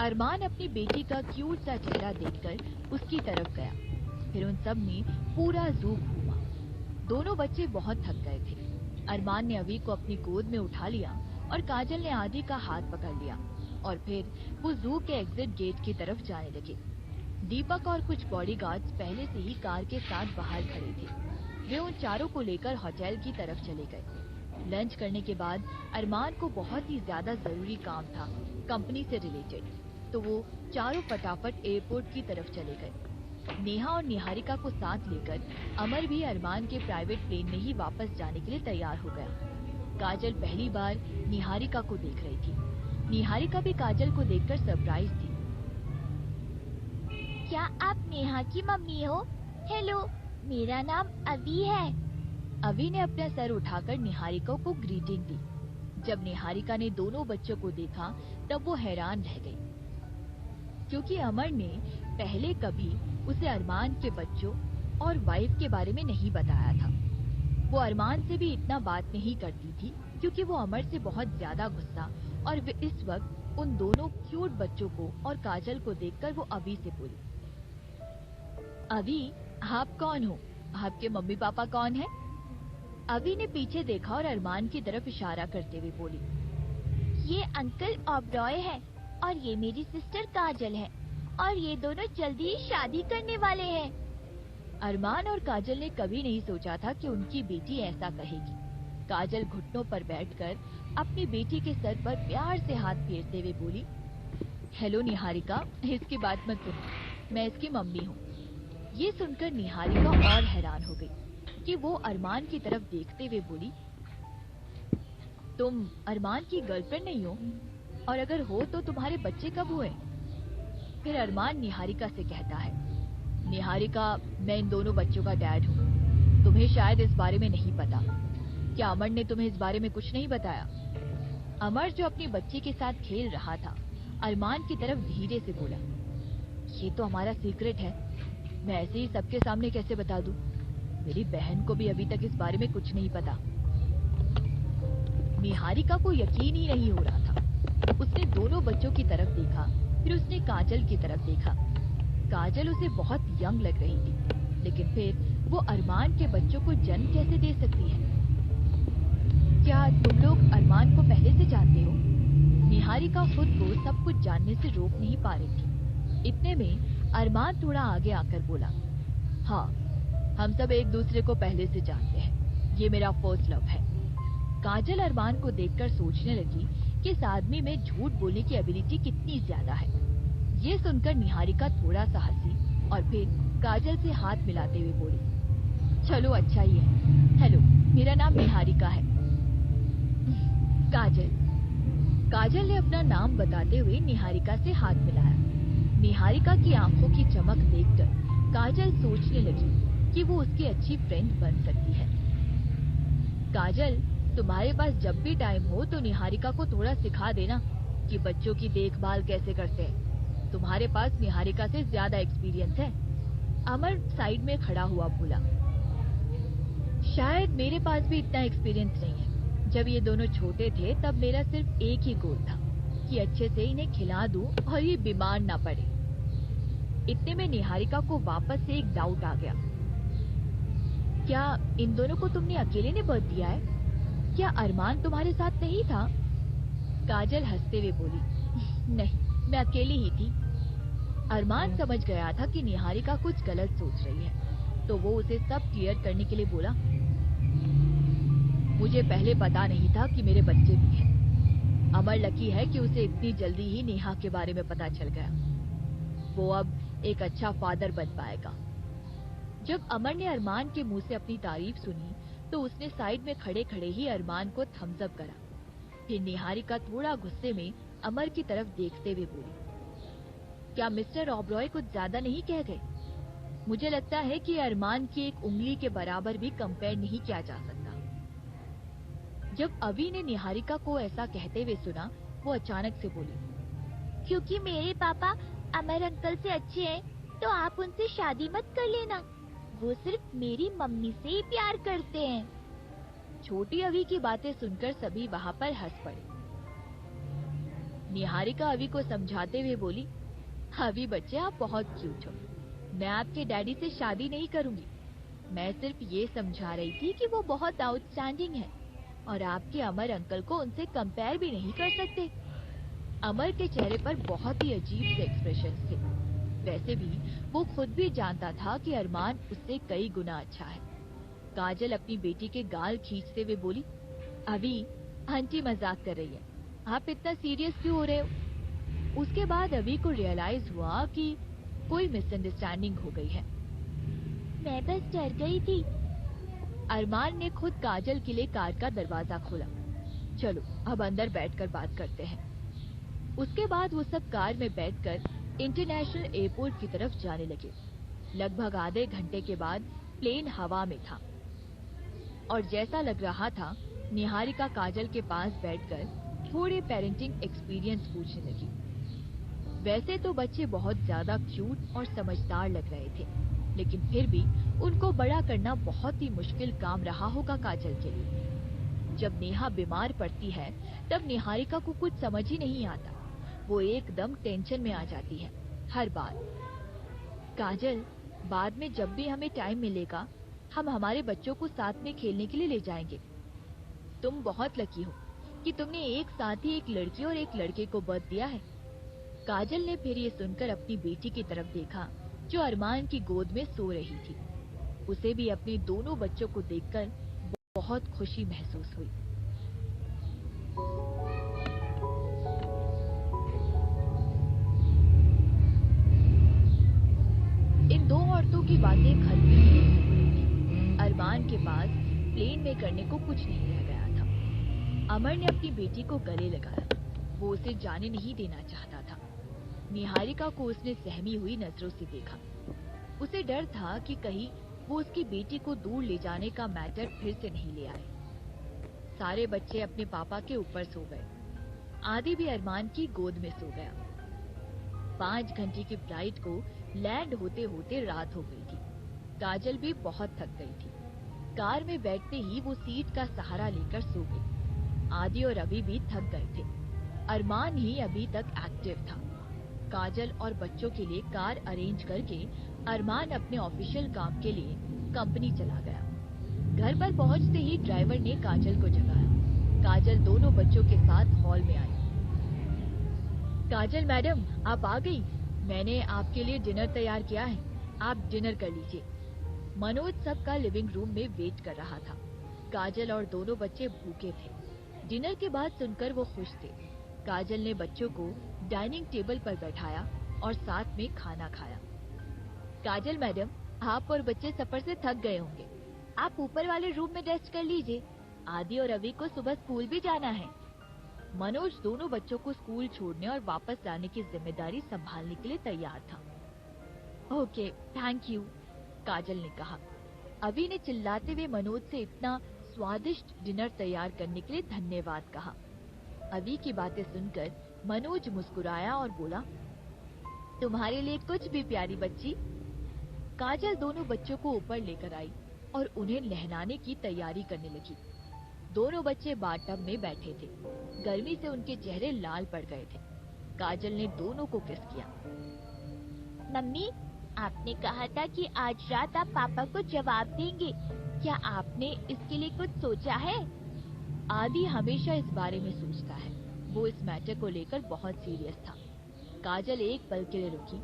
अरमान अपनी बेटी का क्यूट सा चेहरा देखकर उसकी तरफ गया। फिर उन सब ने पूरा जू घूमा। दोनों बच्चे बहुत थक गए थे। अरमान ने अवी को अपनी गोद में उठा लिया और काजल ने आदि का हाथ पकड़ लिया और फिर वो जू के एग्जिट गेट की तरफ जाने लगे। दीपक और कुछ बॉडीगार्ड्स पहले से ही कार के साथ बाहर खड़े थे। वे उन चारों को लेकर होटल की तरफ चले गए। लंच करने के बाद अरमान को बहुत ही ज्यादा जरूरी काम था कंपनी से रिलेटेड, तो वो चारों फटाफट एयरपोर्ट की तरफ चले गए। नेहा और निहारिका को साथ लेकर अमर भी अरमान के प्राइवेट प्लेन में ही वापस जाने के लिए तैयार हो गया। काजल पहली बार निहारिका को देख रही थी। निहारिका भी काजल को देखकर सरप्राइज थी। क्या आप नेहा की मम्मी हो? हेलो, मेरा नाम अवी है। अवी ने अपना सर उठाकर निहारिका को ग्रीटिंग दी। जब निहारिका ने दोनों बच्चों को देखा तब वो हैरान रह गई, क्योंकि अमर ने पहले कभी उसे अरमान के बच्चों और वाइफ के बारे में नहीं बताया था। वो अरमान से भी इतना बात नहीं करती थी क्योंकि वो अमर से बहुत ज्यादा गुस्सा, और इस वक्त उन दोनों क्यूट बच्चों को और काजल को देखकर वो अवी से बोली, अवी आप कौन हो? आपके मम्मी पापा कौन है? अवी ने पीछे देखा और अरमान की तरफ इशारा करते हुए बोली, ये अंकल ओबरॉय है और ये मेरी सिस्टर काजल है और ये दोनों जल्दी ही शादी करने वाले हैं। अरमान और काजल ने कभी नहीं सोचा था कि उनकी बेटी ऐसा कहेगी। काजल घुटनों पर बैठकर अपनी बेटी के सर पर प्यार से हाथ फेरते हुए बोली, हेलो निहारिका, इसकी बात मत सुनो, मैं इसकी मम्मी हूँ। ये सुनकर निहारिका और हैरान हो गई कि वो अरमान की तरफ देखते हुए बोली, तुम अरमान की गर्लफ्रेंड नहीं हो, और अगर हो तो तुम्हारे बच्चे कब हुए? फिर अरमान निहारिका से कहता है, निहारिका, मैं इन दोनों बच्चों का डैड हूँ। तुम्हें शायद इस बारे में नहीं पता। क्या अमर ने तुम्हें इस बारे में कुछ नहीं बताया? अमर जो अपनी बच्ची के साथ खेल रहा था, अरमान की तरफ धीरे से बोला, ये तो हमारा सीक्रेट है, मैं ऐसे ही सबके सामने कैसे बता दूं? मेरी बहन को भी अभी तक इस बारे में कुछ नहीं पता। निहारिका को यकीन ही नहीं हो रहा था। उसने दोनों बच्चों की तरफ देखा, फिर उसने काजल की तरफ देखा। काजल उसे बहुत यंग लग रही थी, लेकिन फिर वो अरमान के बच्चों को जन्म कैसे दे सकती है? क्या तुम लोग अरमान को पहले से जानते हो? निहारिका खुद को सब कुछ जानने से रोक नहीं पा रही थी। इतने में अरमान थोड़ा आगे आकर बोला, हाँ, हम सब एक दूसरे को पहले से जानते हैं। ये मेरा फर्स्ट लव है। काजल अरमान को देखकर सोचने लगी कि इस आदमी में झूठ बोलने की एबिलिटी कितनी ज्यादा है। ये सुनकर निहारिका थोड़ा सा हंसी और फिर काजल से हाथ मिलाते हुए बोली, चलो अच्छा ही है। हेलो, मेरा नाम निहारिका है। काजल ने अपना नाम बताते हुए निहारिका से हाथ मिलाया। निहारिका की आंखों की चमक देखकर काजल सोचने लगी कि वो उसकी अच्छी फ्रेंड बन सकती है। काजल, तुम्हारे पास जब भी टाइम हो तो निहारिका को थोड़ा सिखा देना कि बच्चों की देखभाल कैसे करते हैं। तुम्हारे पास निहारिका से ज्यादा एक्सपीरियंस है। अमर साइड में खड़ा हुआ बोला, शायद मेरे पास भी इतना एक्सपीरियंस नहीं है। जब ये दोनों छोटे थे तब मेरा सिर्फ एक ही गोल था कि अच्छे से इन्हें खिला दूं और ये बीमार ना पड़े। इतने में निहारिका को वापस से एक डाउट आ गया, क्या इन दोनों को तुमने अकेले ने बर्थ दिया है? क्या अरमान तुम्हारे साथ नहीं था? काजल हंसते हुए बोली, नहीं, मैं अकेली ही थी। अरमान समझ गया था कि निहारिका कुछ गलत सोच रही है, तो वो उसे सब क्लियर करने के लिए बोला, मुझे पहले पता नहीं था कि मेरे बच्चे भी हैं। अमर लकी है कि उसे इतनी जल्दी ही नेहा के बारे में पता चल गया। वो अब एक अच्छा फादर बन पाएगा। जब अमर ने अरमान के मुंह से अपनी तारीफ सुनी तो उसने साइड में खड़े खड़े ही अरमान को थम्स अप करा। फिर निहारिका थोड़ा गुस्से में अमर की तरफ देखते हुए बोली, क्या मिस्टर ओबरॉय कुछ ज्यादा नहीं कह गए? मुझे लगता है कि अरमान की एक उंगली के बराबर भी कंपेयर नहीं किया जा सकता। जब अवी ने निहारिका को ऐसा कहते हुए सुना, वो अचानक से बोली, क्योंकि मेरे पापा अमर अंकल से अच्छे हैं, तो आप उनसे शादी मत कर लेना। वो सिर्फ मेरी मम्मी से ही प्यार करते हैं। छोटी अवी की बातें सुनकर सभी वहाँ पर हंस पड़े। निहारिका अभी को समझाते हुए बोली, अभी बच्चे आप बहुत क्यूट हो, मैं आपके डैडी से शादी नहीं करूंगी। मैं सिर्फ ये समझा रही थी कि वो बहुत आउटस्टैंडिंग है और आपके अमर अंकल को उनसे कंपेयर भी नहीं कर सकते। अमर के चेहरे पर बहुत ही अजीब से एक्सप्रेशंस थे। वैसे भी वो खुद भी जानता था कि अरमान उससे कई गुना अच्छा है। काजल अपनी बेटी के गाल खींचते हुए बोली, अभी आंटी मजाक कर रही है, आप इतना सीरियस क्यों हो रहे हो? उसके बाद अभी को रियलाइज हुआ कि कोई मिसअंडरस्टैंडिंग हो गई है। मैं बस डर गई थी। अरमान ने खुद काजल के लिए कार का दरवाजा खोला। चलो अब अंदर बैठकर बात करते हैं। उसके बाद वो सब कार में बैठकर इंटरनेशनल एयरपोर्ट की तरफ जाने लगे। लगभग आधे घंटे के बाद प्लेन हवा में था और जैसा लग रहा था निहारिका काजल के पास बैठकर थोड़े पेरेंटिंग एक्सपीरियंस पूछने लगी। वैसे तो बच्चे बहुत ज्यादा क्यूट और समझदार लग रहे थे, लेकिन फिर भी उनको बड़ा करना बहुत ही मुश्किल काम रहा होगा काजल के लिए। जब नेहा बीमार पड़ती है तब निहारिका को कुछ समझ ही नहीं आता। वो एकदम टेंशन में आ जाती है हर बार। काजल, बाद में जब भी हमें टाइम मिलेगा हम हमारे बच्चों को साथ में खेलने के लिए ले जाएंगे। तुम बहुत लकी हो कि तुमने एक साथ ही एक लड़की और एक लड़के को बर्थ दिया है। काजल ने फिर ये सुनकर अपनी बेटी की तरफ देखा जो अरमान की गोद में सो रही थी। उसे भी अपने दोनों बच्चों को देखकर बहुत खुशी महसूस हुई। इन दो औरतों की बातें घर में ही हो रही थी। अरमान के पास प्लेन में करने को कुछ नहीं रह गया था। अमर ने अपनी बेटी को गले लगाया। वो उसे जाने नहीं देना चाहता था। निहारिका को उसने सहमी हुई नजरों से देखा। उसे डर था कि कहीं वो उसकी बेटी को दूर ले जाने का मैटर फिर से नहीं ले आए। सारे बच्चे अपने पापा के ऊपर सो गए। आदि भी अरमान की गोद में सो गया। 5 घंटे की फ्लाइट को लैंड होते होते रात हो गई थी। काजल भी बहुत थक गई थी। कार में बैठते ही वो सीट का सहारा लेकर सो गई। आदि और अभी भी थक गए थे। अरमान ही अभी तक एक्टिव था। काजल और बच्चों के लिए कार अरेंज करके अरमान अपने ऑफिशियल काम के लिए कंपनी चला गया। घर पर पहुंचते ही ड्राइवर ने काजल को जगाया। काजल दोनों बच्चों के साथ हॉल में आई। काजल मैडम, आप आ गई। मैंने आपके लिए डिनर तैयार किया है, आप डिनर कर लीजिए। मनोज सबका लिविंग रूम में वेट कर रहा था। काजल और दोनों बच्चे भूखे थे। डिनर के बाद सुनकर वो खुश थे। काजल ने बच्चों को डाइनिंग टेबल पर बैठाया और साथ में खाना खाया। काजल मैडम, आप और बच्चे सफर से थक गए होंगे, आप ऊपर वाले रूम में रेस्ट कर लीजिए। आदि और रवि को सुबह स्कूल भी जाना है। मनोज दोनों बच्चों को स्कूल छोड़ने और वापस लाने की जिम्मेदारी संभालने के लिए तैयार था। ओके, थैंक यू, काजल ने कहा। अभी ने चिल्लाते हुए मनोज से इतना स्वादिष्ट डिनर तैयार करने के लिए धन्यवाद कहा। अभी की बातें सुनकर मनोज मुस्कुराया और बोला, तुम्हारे लिए कुछ भी प्यारी बच्ची। काजल दोनों बच्चों को ऊपर लेकर आई और उन्हें नहलाने की तैयारी करने लगी। दोनों बच्चे बाथटब में बैठे थे। गर्मी से उनके चेहरे लाल पड़ गए थे। काजल ने दोनों को किस किया। मम्मी, आपने कहा था कि आज रात आप पापा को जवाब देंगे। क्या आपने इसके लिए कुछ सोचा है? आदि हमेशा इस बारे में सोचता है। वो इस मैटर को लेकर बहुत सीरियस था। काजल एक पल के लिए रुकी।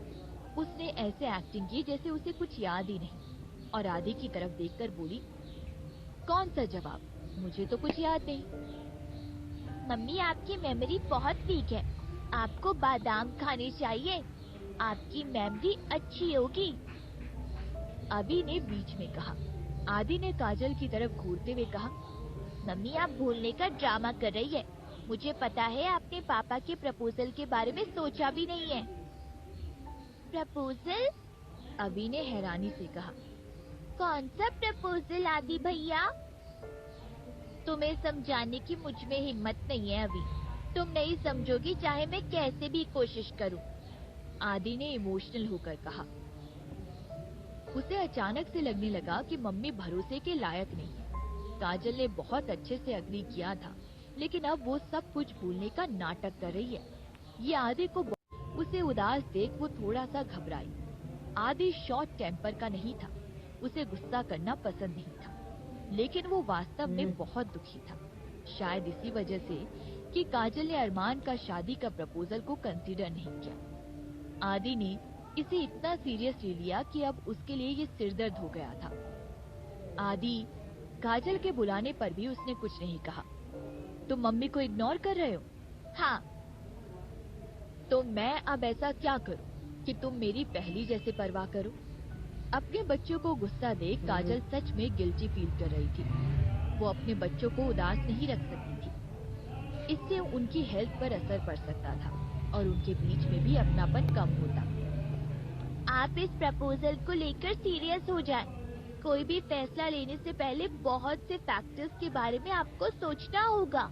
उसने ऐसे एक्टिंग की जैसे उसे कुछ याद ही नहीं और आदि की तरफ देखकर बोली, कौन सा जवाब? मुझे तो कुछ याद नहीं। मम्मी, आपकी मेमोरी बहुत वीक है, आपको बादाम खाने चाहिए, आपकी मेमोरी अच्छी होगी। अभी ने बीच में कहा। आदि ने काजल की तरफ घूरते हुए कहा, मम्मी, आप भूलने का ड्रामा कर रही है। मुझे पता है आपने पापा के प्रपोजल के बारे में सोचा भी नहीं है। प्रपोजल? अभी ने हैरानी से कहा। कौन सा प्रपोजल आदि भैया? तुम्हें समझाने की मुझ में हिम्मत नहीं है अभी। तुम नहीं समझोगी चाहे मैं कैसे भी कोशिश करूं। आदि ने इमोशनल होकर कहा। उसे अचानक से लगने लगा कि मम्मी भरोसे के लायक नहीं है। काजल ने बहुत अच्छे से अग्री किया था, लेकिन अब वो सब कुछ भूलने का नाटक कर रही है। ये आदि को उसे उदास देख वो थोड़ा सा घबराई। आदि शॉर्ट टेम्पर का नहीं था, उसे गुस्सा करना पसंद नहीं था, लेकिन वो वास्तव में बहुत दुखी था। शायद इसी वजह से कि काजल ने अरमान का शादी का प्रपोजल को कंसीडर नहीं किया। आदि ने इसे इतना सीरियस ले लिया कि अब उसके लिए ये सिरदर्द हो गया था। आदि काजल के बुलाने पर भी उसने कुछ नहीं कहा। तुम मम्मी को इग्नोर कर रहे हो? हाँ। तो मैं अब ऐसा क्या करूं कि तुम मेरी पहली जैसे परवाह करो? अपने बच्चों को गुस्सा देख काजल सच में गिल्टी फील कर रही थी। वो अपने बच्चों को उदास नहीं रख सकती थी, इससे उनकी हेल्थ पर असर पड़ सकता था और उनके बीच में भी अपनापन कम होता। आप इस प्रपोजल को लेकर सीरियस हो जाएं। कोई भी फैसला लेने से पहले बहुत से फैक्टर्स के बारे में आपको सोचना होगा।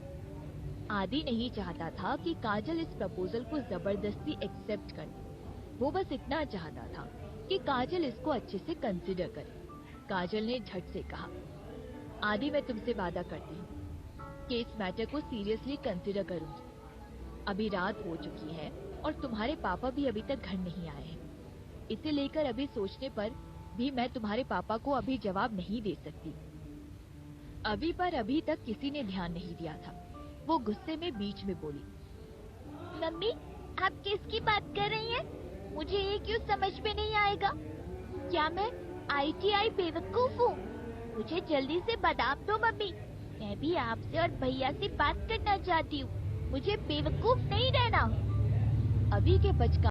आदि नहीं चाहता था कि काजल इस प्रपोजल को जबरदस्ती एक्सेप्ट करे। वो बस इतना चाहता था कि काजल इसको अच्छे से कंसिडर करे। काजल ने झट से कहा, आदि मैं तुमसे वादा करती हूँ कि इस मैटर को सीरियसली कंसिडर करूंगी। अभी रात हो चुकी है और तुम्हारे पापा भी अभी तक घर नहीं आए हैं। इसे लेकर अभी सोचने पर भी मैं तुम्हारे पापा को अभी जवाब नहीं दे सकती। अभी पर अभी तक किसी ने ध्यान नहीं दिया था। वो गुस्से में बीच में बोली, मम्मी आप किसकी बात कर रही हैं? मुझे ये क्यों समझ में नहीं आएगा? क्या मैं ITI बेवकूफ हूँ? मुझे जल्दी से बता दो मम्मी। मैं भी आपसे और भैया से बात करना चाहती हूँ। मुझे बेवकूफ नहीं रहना। अभी के बचका